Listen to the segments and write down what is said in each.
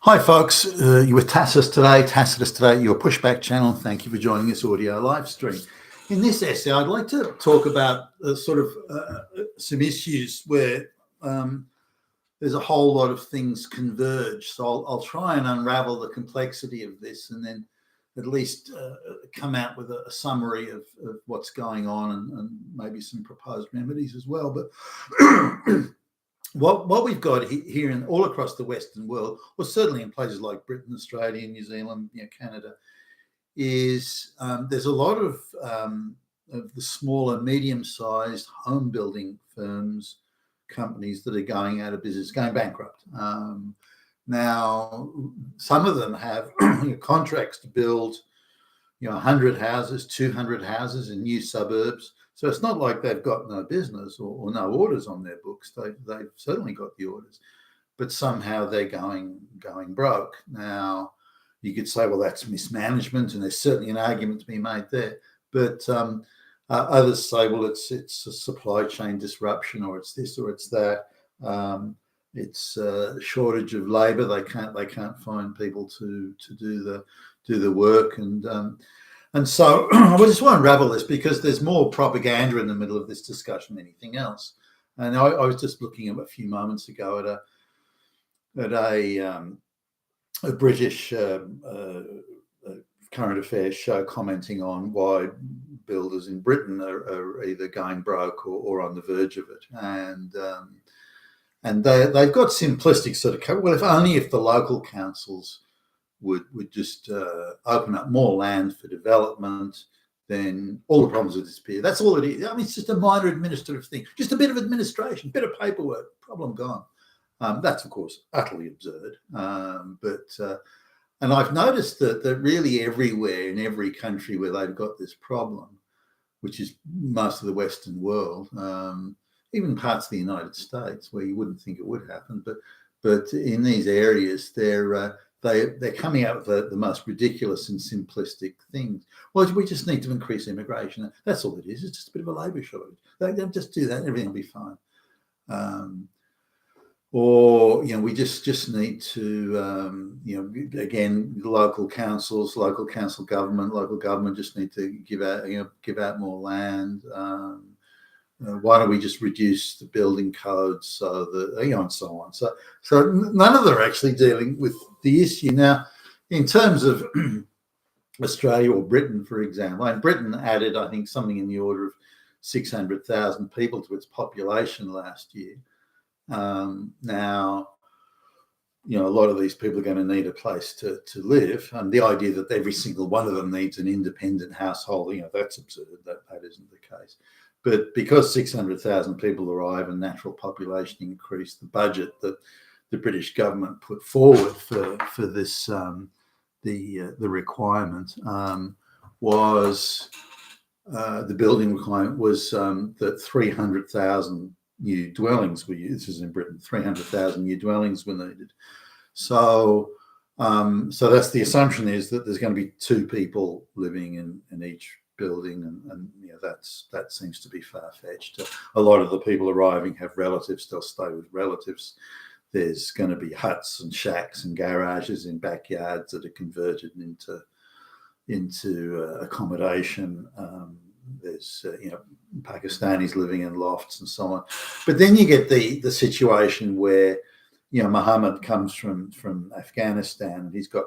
Hi, folks. You're with Tacitus today, your pushback channel. Thank you for joining this audio live stream. In this essay, I'd like to talk about some issues where there's a whole lot of things converge. So I'll try and unravel the complexity of this and then at least come out with a summary of what's going on and maybe some proposed remedies as well. But what we've got here and all across the Western world, or certainly in places like Britain, Australia, New Zealand, Canada, is there's a lot of the smaller, medium-sized home building firms, companies that are going out of business, going bankrupt. Now, some of them have contracts to build 100 houses, 200 houses in new suburbs. So it's not like they've got no business or no orders on their books. They've certainly got the orders, but somehow they're going broke. Now, you could say, well, that's mismanagement, and there's certainly an argument to be made there. But others say, well, it's a supply chain disruption, or it's this, or it's that. It's a shortage of labour. They can't find people to do the work, and so I just want to unravel this because there's more propaganda in the middle of this discussion than anything else. And I was just looking at a few moments ago at a British current affairs show commenting on why builders in Britain are either going broke or on the verge of it. And they've got simplistic sort of, well, if the local councils would just open up more land for development, then all the problems would disappear. That's all it is. I mean, it's just a minor administrative thing, just a bit of administration, bit of paperwork, problem gone. That's, of course, utterly absurd. And I've noticed that really everywhere in every country where they've got this problem, which is most of the Western world, even parts of the United States where you wouldn't think it would happen, but in these areas, they're coming out with the most ridiculous and simplistic things. Well, we just need to increase immigration. That's all it is. It's just a bit of a labour shortage. They'll just do that, everything will be fine. Or we just need to again, local councils, local council government, local government just need to give out more land. Why don't we just reduce the building codes so that and so on. So none of them are actually dealing with the issue. Now, in terms of Australia or Britain, for example, and Britain added, I think, something in the order of 600,000 people to its population last year. Now, a lot of these people are going to need a place to live, and the idea that every single one of them needs an independent household, that's absurd. That isn't the case. But because 600,000 people arrive and natural population increase, the budget that the British government put forward for this the requirement was the building requirement was that 300,000 new dwellings were used. This is in Britain. 300,000 new dwellings were needed. So that's the assumption, is that there's going to be two people living in each building, and that seems to be far-fetched. A lot of the people arriving have relatives. They'll stay with relatives. There's going to be huts and shacks and garages in backyards that are converted into accommodation. There's Pakistanis living in lofts and so on. But then you get the situation where Muhammad comes from Afghanistan, and he's got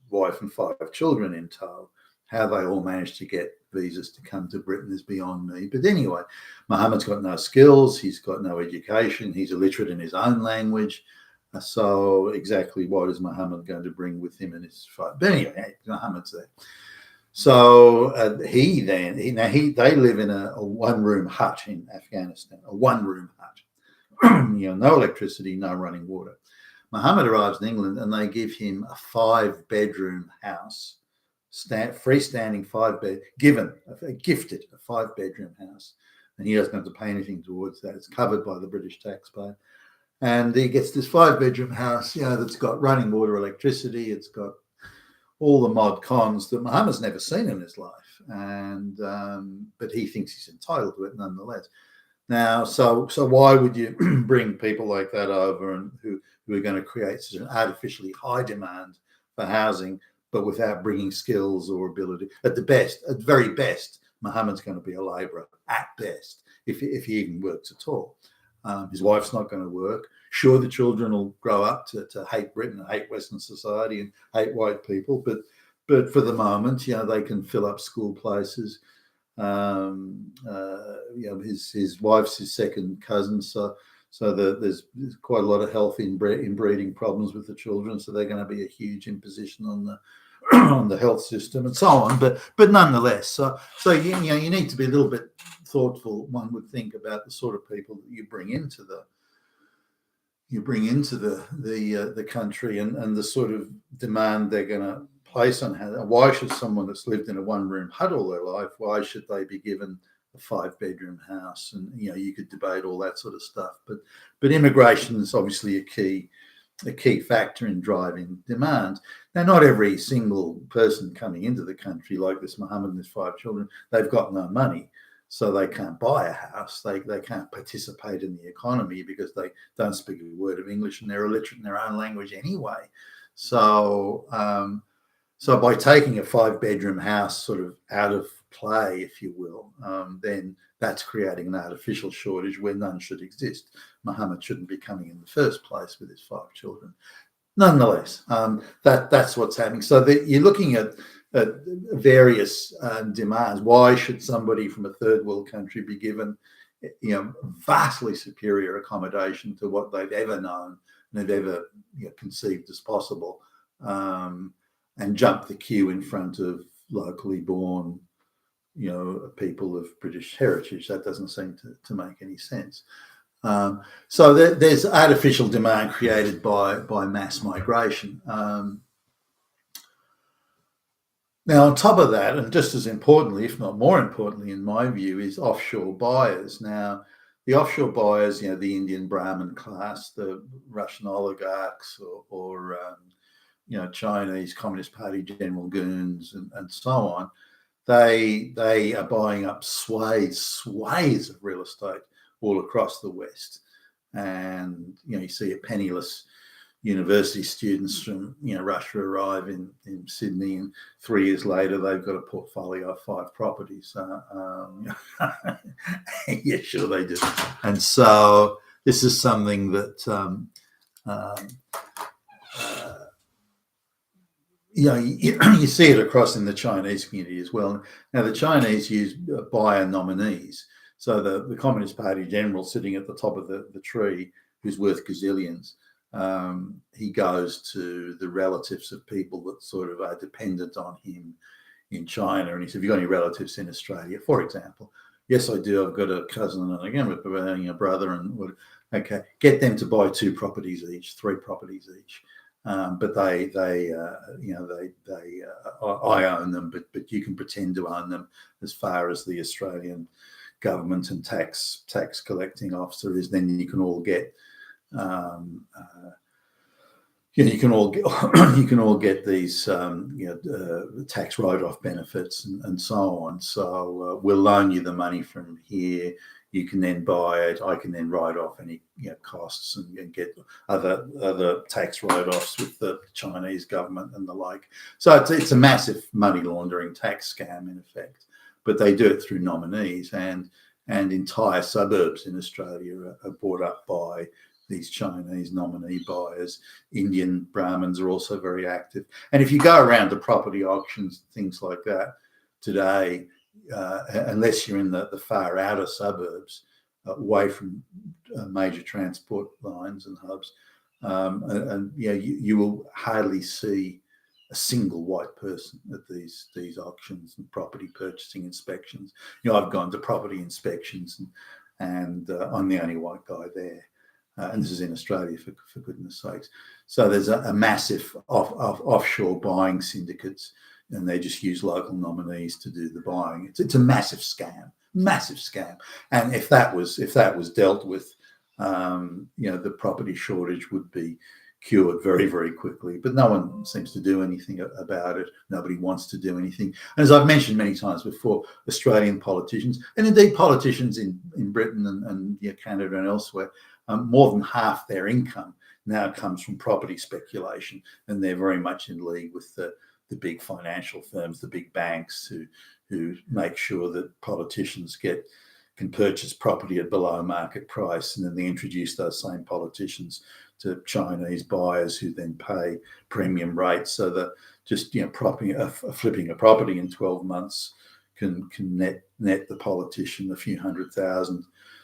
wife and 5 children in tow. How they all managed to get visas to come to Britain is beyond me. But anyway, Muhammad's got no skills. He's got no education. He's illiterate in his own language. So exactly what is Muhammad going to bring with him in his fight? But anyway, Muhammad's there. So they live in a one-room hut in Afghanistan, a one-room hut. No electricity, no running water. Muhammad arrives in England, and they give him a 5-bedroom house. Freestanding 5-bed, gifted a 5-bedroom house, and he doesn't have to pay anything towards that. It's covered by the British taxpayer, and he gets this 5-bedroom house, that's got running water, electricity. It's got all the mod cons that Muhammad's never seen in his life, and but he thinks he's entitled to it nonetheless. Now, so why would you bring people like that over and who are going to create such an artificially high demand for housing, but without bringing skills or ability? At the best, at very best, Mohammed's going to be a labourer at best, if he even works at all. His wife's not going to work. Sure, the children will grow up to hate Britain and hate Western society and hate white people, but for the moment, they can fill up school places. His wife's his second cousin, so there's quite a lot of health inbreeding problems with the children, so they're going to be a huge imposition on the on the health system and so on. But nonetheless, so you need to be a little bit thoughtful, one would think, about the sort of people that you bring into the country and the sort of demand they're going to place on how. Why should someone that's lived in a one-room hut all their life, why should they be given a 5-bedroom house? And you could debate all that sort of stuff, but immigration is obviously a key factor in driving demand. Now, not every single person coming into the country, like this Mohammed and his 5 children, they've got no money, so they can't buy a house. They can't participate in the economy because they don't speak a word of English and they're illiterate in their own language anyway. So by taking a 5-bedroom house sort of out of play, if you will, then that's creating an artificial shortage where none should exist. Mohammed shouldn't be coming in the first place with his 5 children. Nonetheless, that's what's happening. So you're looking at various demands. Why should somebody from a third world country be given, vastly superior accommodation to what they've ever known and they've ever conceived as possible, and jump the queue in front of locally born, people of British heritage? That doesn't seem to make any sense. So there's artificial demand created by mass migration. Now, on top of that, and just as importantly, if not more importantly, in my view, is offshore buyers. Now, the offshore buyers, the Indian Brahmin class, the Russian oligarchs, or Chinese Communist Party general goons, and so on, they are buying up swathes of real estate all across the West. And you see a penniless university students from Russia arrive in Sydney, and 3 years later they've got a portfolio of 5 properties. Yeah, sure they do. And so this is something that you see it across in the Chinese community as well. Now, the Chinese use buyer nominees. So the Communist Party general sitting at the top of the tree, who's worth gazillions, he goes to the relatives of people that sort of are dependent on him in China. And he said, have you got any relatives in Australia, for example? Yes, I do. I've got a cousin and again, a brother. And okay, get them to buy 2 properties each, 3 properties each. But I own them, but you can pretend to own them as far as the Australian government and tax collecting officer is. Then you can all get you can all get these tax write-off benefits and so on. So we'll loan you the money from here. You can then buy it. I can then write off any costs and get other tax write-offs with the Chinese government and the like. So it's a massive money laundering tax scam in effect. But they do it through nominees, and entire suburbs in Australia are bought up by these Chinese nominee buyers. Indian Brahmins are also very active. And if you go around to property auctions, things like that today, unless you're in the far outer suburbs, away from major transport lines and hubs, you will hardly see a single white person at these auctions and property purchasing inspections. I've gone to property inspections and I'm the only white guy there. And this is in Australia, for goodness sakes. So there's a massive offshore buying syndicates, and they just use local nominees to do the buying. It's a massive scam. And if that was dealt with, the property shortage would be cured very, very quickly. But no one seems to do anything about it. Nobody wants to do anything. And as I've mentioned many times before, Australian politicians, and indeed politicians in Britain and Canada and elsewhere, more than half their income now comes from property speculation, and they're very much in league with the big financial firms, the big banks, who make sure that politicians can purchase property at below market price, and then they introduce those same politicians to Chinese buyers who then pay premium rates, so that just flipping a property in 12 months can net the politician a few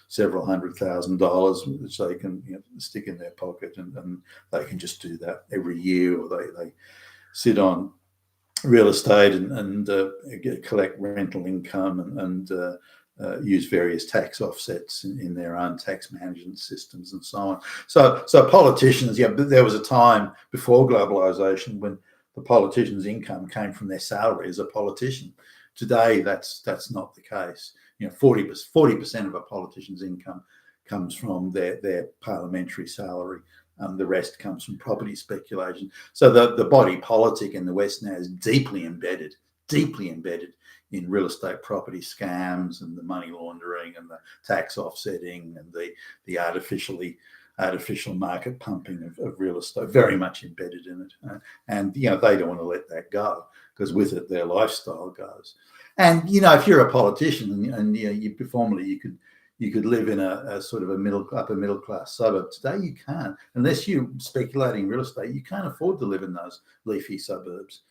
several $100,000, which they can stick in their pocket, and they can just do that every year, or they sit on real estate and collect rental income and use various tax offsets in their own tax management systems and so on. So politicians, there was a time before globalization when the politician's income came from their salary as a politician. Today, that's not the case. 40% of a politician's income comes from their parliamentary salary. The rest comes from property speculation. So the body politic in the West now is deeply embedded in real estate property scams and the money laundering and the tax offsetting and the artificial market pumping of real estate, very much embedded in it. And they don't want to let that go, because with it their lifestyle goes. And if you're a politician and formerly you could live in a sort of upper middle class suburb. Today you can't, unless you're speculating real estate. You can't afford to live in those leafy suburbs,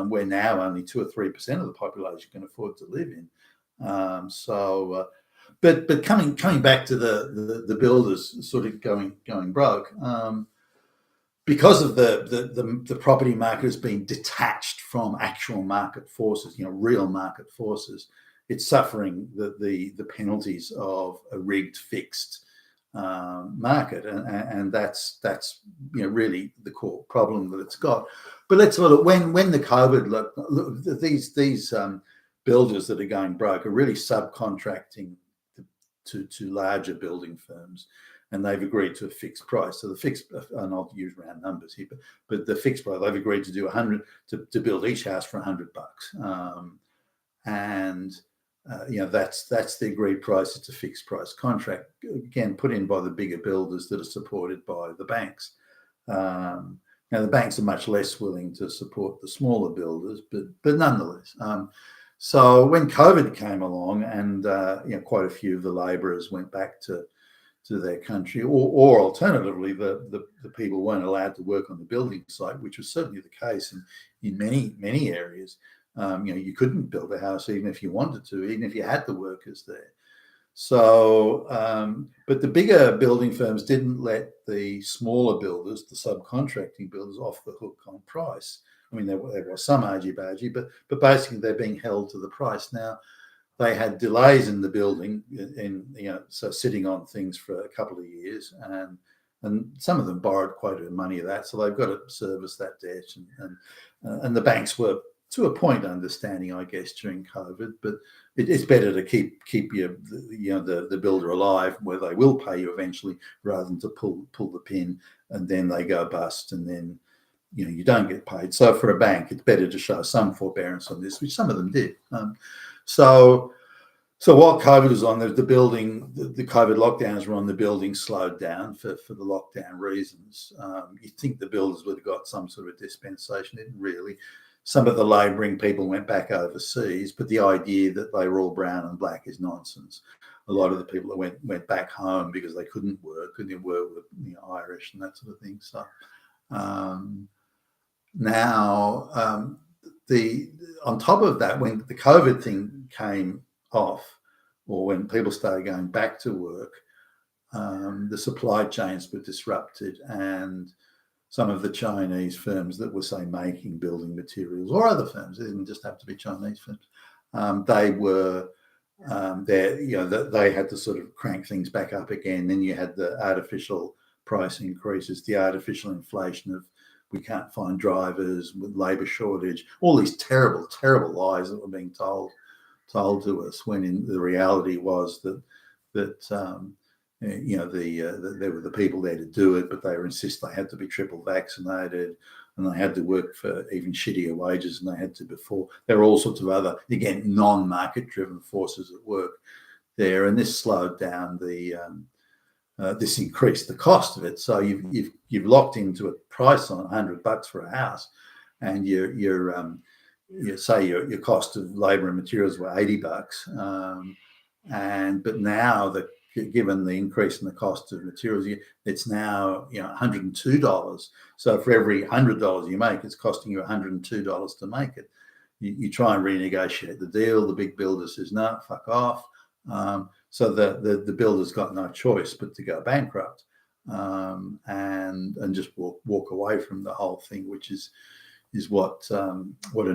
where now only 2 or 3% of the population can afford to live in. But coming back to the builders sort of going broke, because of the property market has been detached from actual market forces, real market forces. It's suffering the penalties of a rigged, fixed market, and that's really the core problem that it's got. But let's look when the COVID these builders that are going broke are really subcontracting to larger building firms, and they've agreed to a fixed price. So the fixed, and I'll use round numbers here, but the fixed price, they've agreed to do 100 to build each house for $100, and that's the agreed price. It's a fixed price contract, again put in by the bigger builders that are supported by the banks. Now the banks are much less willing to support the smaller builders, but nonetheless. So when COVID came along, and quite a few of the labourers went back to their country, or alternatively, the people weren't allowed to work on the building site, which was certainly the case in many areas. You couldn't build a house even if you wanted to, even if you had the workers there. So, but the bigger building firms didn't let the smaller builders, the subcontracting builders, off the hook on price. I mean, there was some argy-bargy, but basically they're being held to the price. Now, they had delays in the building, so sitting on things for a couple of years, and some of them borrowed quite a bit of money of that, so they've got to service that debt, and the banks were to a point understanding, I guess, during COVID. But it's better to keep the builder alive, where they will pay you eventually, rather than to pull the pin and then they go bust and then you don't get paid. So for a bank, it's better to show some forbearance on this, which some of them did. So while COVID was on, the COVID lockdowns were on, the building slowed down for the lockdown reasons. You'd think the builders would have got some sort of dispensation. Didn't really. Some of the labouring people went back overseas, but the idea that they were all brown and black is nonsense. A lot of the people that went back home because they couldn't work with Irish and that sort of thing. So now on top of that, when the COVID thing came off, or when people started going back to work, the supply chains were disrupted, and some of the Chinese firms that were, say, making building materials, or other firms, it didn't just have to be Chinese firms, they were they had to sort of crank things back up again. Then you had the artificial price increases, the artificial inflation of we can't find drivers, with labour shortage, all these terrible, terrible lies that were being told to us, when in the reality was that there were the people there to do it, but they insist they had to be triple vaccinated, and they had to work for even shittier wages than they had to before. There are all sorts of other, again, non-market driven forces at work there, and this slowed down this increased the cost of it. So you've locked into a price on $100 for a house, and you say your cost of labour and materials were $80, but now given the increase in the cost of materials, it's now $102. So for every $100 you make, it's costing you $102 to make it. You try and renegotiate the deal. The big builder says no, fuck off. So the builder's got no choice but to go bankrupt and just walk away from the whole thing, which is what a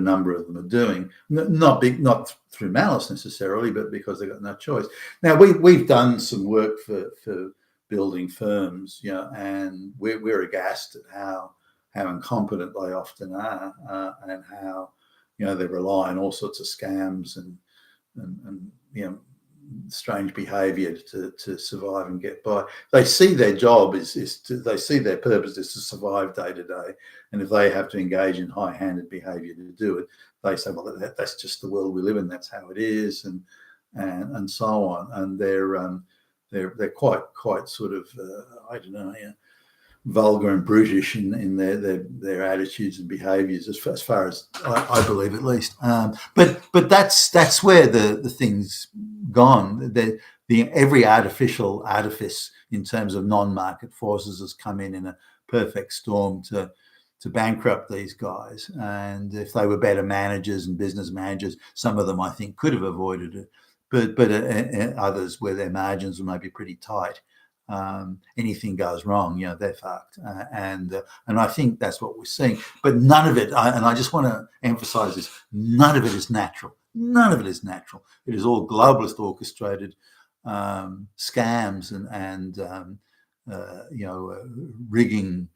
number of them are doing. Not through malice necessarily, but because they've got no choice. Now we've done some work for building firms, and we're aghast at how incompetent they often are, and how they rely on all sorts of scams and strange behaviour to survive and get by. They see their job they see their purpose is to survive day to day, and if they have to engage in high-handed behaviour to do it, they say, well, that's just the world we live in, that's how it is, and so on. And they're quite sort of I don't know, vulgar and brutish in their attitudes and behaviours, as far as I believe, at least. But that's where the thing's gone. Every artificial artifice in terms of non-market forces has come in a perfect storm to bankrupt these guys. And if they were better managers and business managers, some of them I think could have avoided it. But others, where their margins were maybe pretty tight, anything goes wrong, they're fucked. And I think that's what we're seeing. But none of it, and I just want to emphasize this, none of it is natural. None of it is natural. It is all globalist orchestrated scams and rigging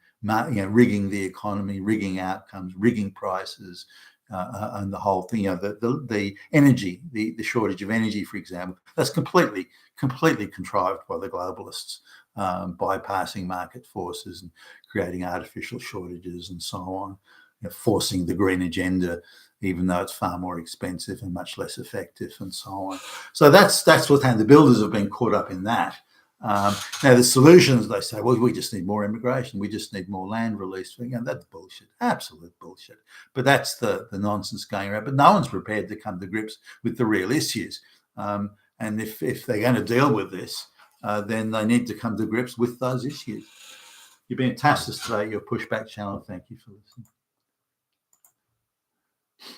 the economy, rigging outcomes, rigging prices, and the whole thing. The energy, the shortage of energy, for example, that's completely contrived by the globalists, bypassing market forces and creating artificial shortages and so on, forcing the green agenda, even though it's far more expensive and much less effective, and so on. So that's what happened. The builders have been caught up in that. Now the solutions, they say, well, we just need more immigration, we just need more land release. That's bullshit, absolute bullshit. But that's the nonsense going around. But no one's prepared to come to grips with the real issues. And if they're going to deal with this, then they need to come to grips with those issues. You've been fantastic today, your Pushback channel. Thank you for listening.